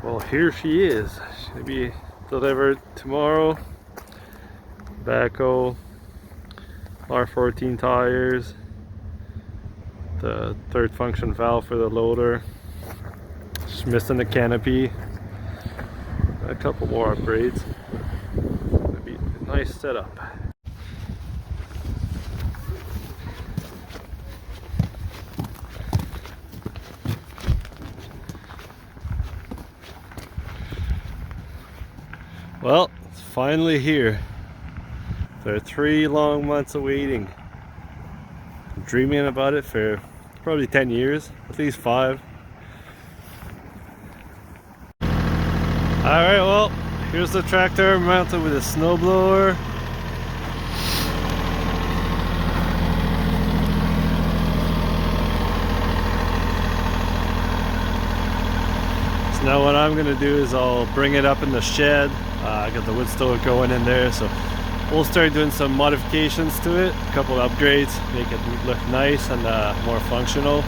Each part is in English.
Well, here she is. She's gonna be delivered tomorrow. Backhoe, R14 tires, the third function valve for the loader. Just missing the canopy. A couple more upgrades. Gonna be a nice setup. Well, it's finally here. After 3 long months of waiting. I'm dreaming about it for probably 10 years, at least 5. Alright, well, here's the tractor mounted with a snowblower. So now what I'm going to do is I'll bring it up in the shed. I got the wood stove going in there, so we'll start doing some modifications to it, a couple upgrades, make it look nice and more functional.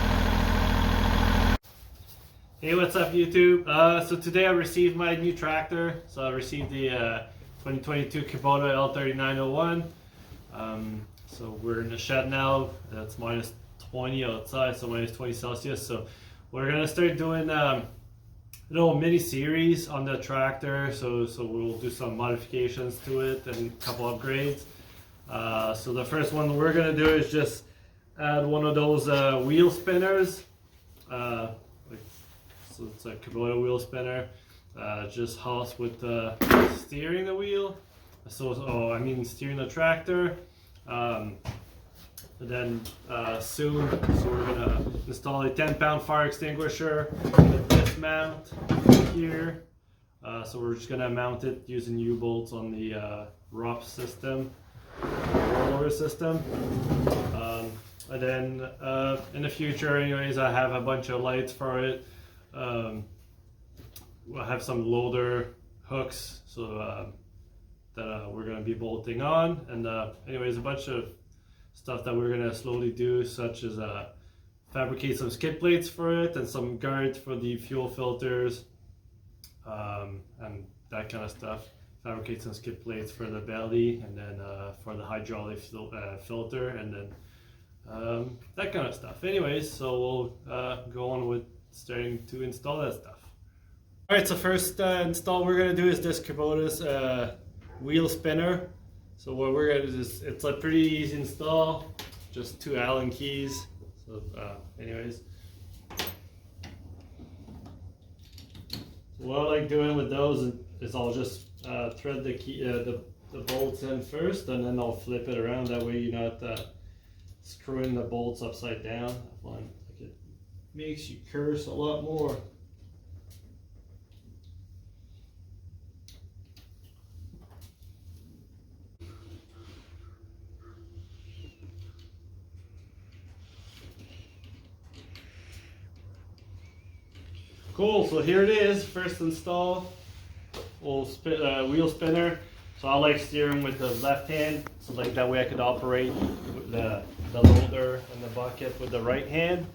Hey, what's up YouTube? So today I received my new tractor. So I received the 2022 Kubota L3901. So we're in the shed now. That's minus 20 outside, so minus 20 Celsius. So we're gonna start doing little mini series on the tractor, so we'll do some modifications to it and a couple upgrades. So the first one we're gonna do is just add one of those wheel spinners. So it's a Kubota wheel spinner. Just helps with steering the wheel. Steering the tractor. And then soon, so we're gonna install a 10-pound fire extinguisher with this mount here. So we're just gonna mount it using U-bolts on the ROP system, rollover system. And then in the future, anyways, I have a bunch of lights for it. We'll have some loader hooks, so that we're gonna be bolting on, and anyways, a bunch of stuff that we're gonna slowly do, such as fabricate some skid plates for it and some guards for the fuel filters, and that kind of stuff. Fabricate some skid plates for the belly, and then for the hydraulic filter, and then that kind of stuff. Anyways, so we'll go on with starting to install that stuff. All right, so first install we're gonna do is this Kubota's wheel spinner. So what we're gonna do is, it's a pretty easy install, just 2 Allen keys. So anyways, so what I like doing with those is I'll just thread the key, the bolts in first, and then I'll flip it around. That way you're not screwing the bolts upside down. I find like it makes you curse a lot more. Cool, so here it is, first install, wheel spinner. So I like steering with the left hand, so like that way I could operate with the loader and the bucket with the right hand.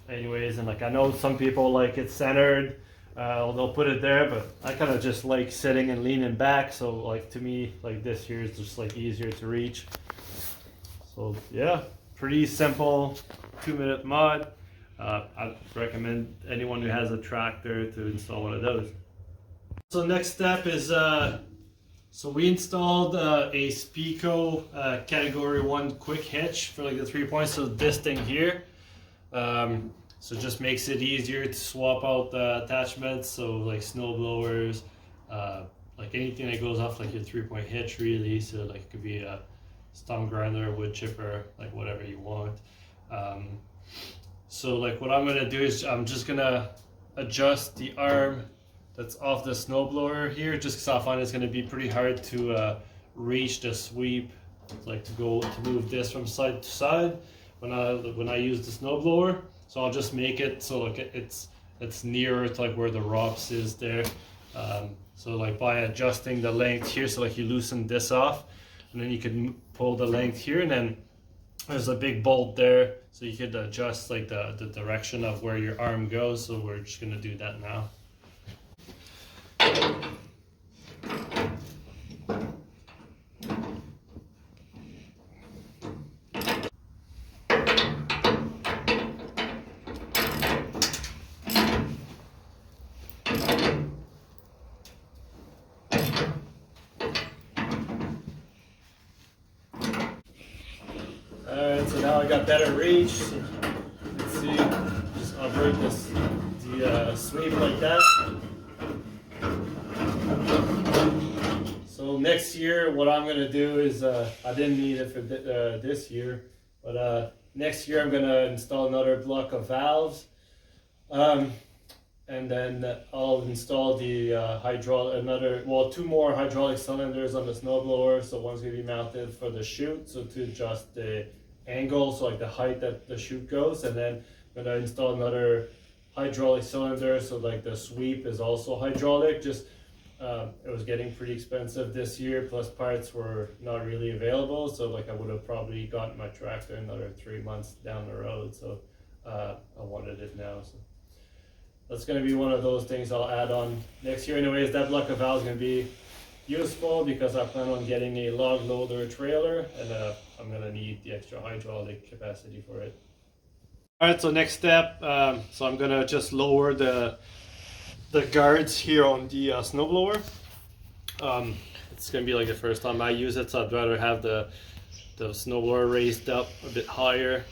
Anyways, and like I know some people like it centered, they'll put it there, but I kind of just like sitting and leaning back, so like to me, like this here is just like easier to reach. So yeah, pretty simple 2-minute mod. I'd recommend anyone who has a tractor to install one of those. So next step is, so we installed a Speco category 1 quick hitch for like the 3 points. So this thing here, so just makes it easier to swap out the attachments. So like snow blowers, like anything that goes off like your 3-point hitch really. So like it could be a stump grinder, wood chipper, like whatever you want. So like what I'm gonna do is I'm just gonna adjust the arm that's off the snowblower here, just because I find it's gonna be pretty hard to reach the sweep, like to move this from side to side when I use the snowblower. So I'll just make it so like it's nearer to like where the ROPS is there. So like by adjusting the length here, so like you loosen this off, and then you can pull the length here, and then there's a big bolt there, so you could adjust like the direction of where your arm goes. So we're just gonna do that now. I got better reach. So, let's see, just operate the sweep like that. So next year, what I'm gonna do is, I didn't need it for this year, but next year I'm gonna install another block of valves. And then I'll install the two more hydraulic cylinders on the snowblower. So one's gonna be mounted for the chute, so to adjust the angle, so like the height that the chute goes, and then I'm gonna install another hydraulic cylinder, so like the sweep is also hydraulic. Just it was getting pretty expensive this year, plus parts were not really available, so like I would have probably gotten my tractor another 3 months down the road, so I wanted it now. So that's going to be one of those things I'll add on next year. Anyways, that block of valves is going to be useful because I plan on getting a log loader trailer, and I'm going to need the extra hydraulic capacity for it. Alright, so next step, so I'm going to just lower the guards here on the snowblower. It's going to be like the first time I use it, so I'd rather have the snowblower raised up a bit higher.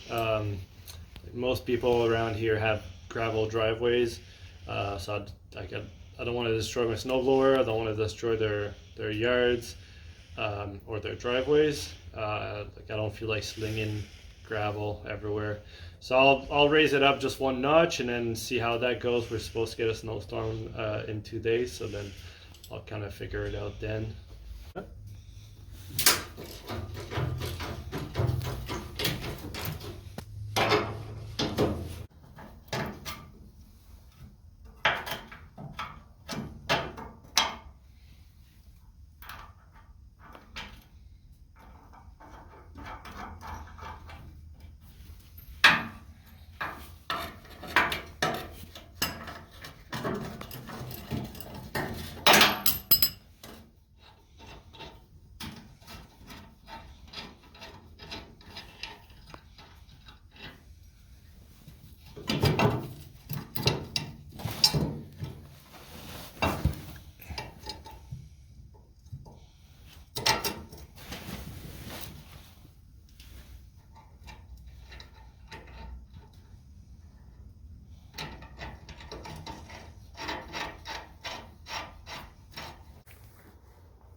Most people around here have gravel driveways, so I don't want to destroy my snowblower. I don't want to destroy their yards or their driveways. Like I don't feel like slinging gravel everywhere, so I'll raise it up just one notch and then see how that goes. We're supposed to get a snowstorm in 2 days, so then I'll kind of figure it out then.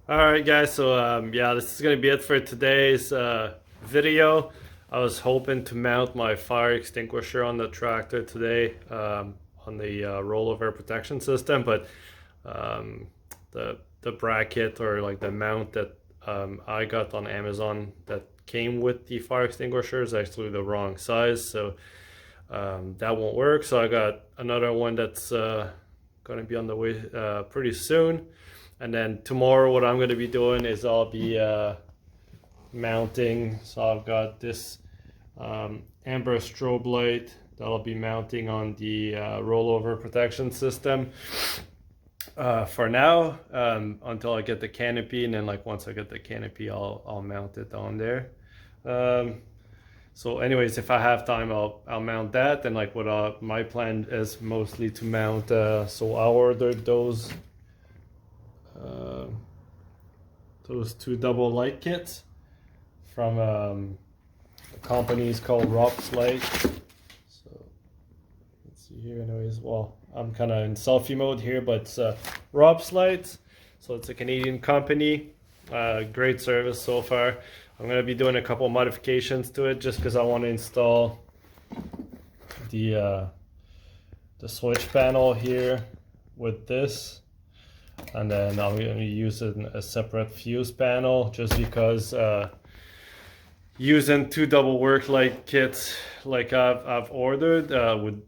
Alright guys, so yeah, this is going to be it for today's video. I was hoping to mount my fire extinguisher on the tractor today on the rollover protection system, but the bracket, or like the mount that I got on Amazon that came with the fire extinguisher is actually the wrong size, so that won't work. So I got another one that's going to be on the way pretty soon. And then tomorrow what I'm going to be doing is I'll be mounting, so I've got this amber strobe light that I'll be mounting on the rollover protection system for now, until I get the canopy, and then like once I get the canopy I'll mount it on there. So anyways, if I have time I'll mount that, and like what my plan is mostly to mount, so I ordered those 2 double light kits from a company called Rob's Light. So let's see here. Anyways, well, I'm kind of in selfie mode here, but it's Rob's Light. So it's a Canadian company. Great service so far. I'm going to be doing a couple modifications to it just because I want to install the switch panel here with this. And then I'm going to use a separate fuse panel, just because using 2 double work light kits like I've ordered would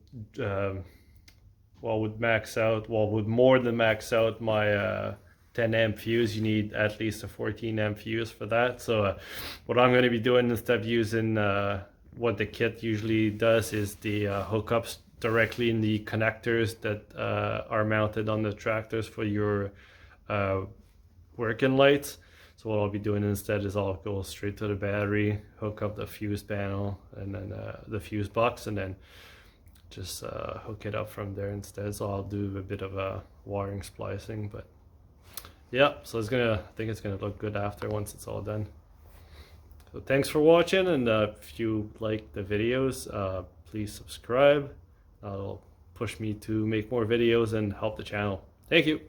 more than max out my 10 amp fuse. You need at least a 14 amp fuse for that. So what I'm going to be doing, instead of using what the kit usually does, is the hookups directly in the connectors that are mounted on the tractors for your working lights. So what I'll be doing instead is I'll go straight to the battery, hook up the fuse panel and then the fuse box, and then just hook it up from there instead. So I'll do a bit of a wiring splicing, but yeah, so I think it's gonna look good after, once it's all done. So thanks for watching, and if you like the videos, please subscribe. That'll push me to make more videos and help the channel. Thank you.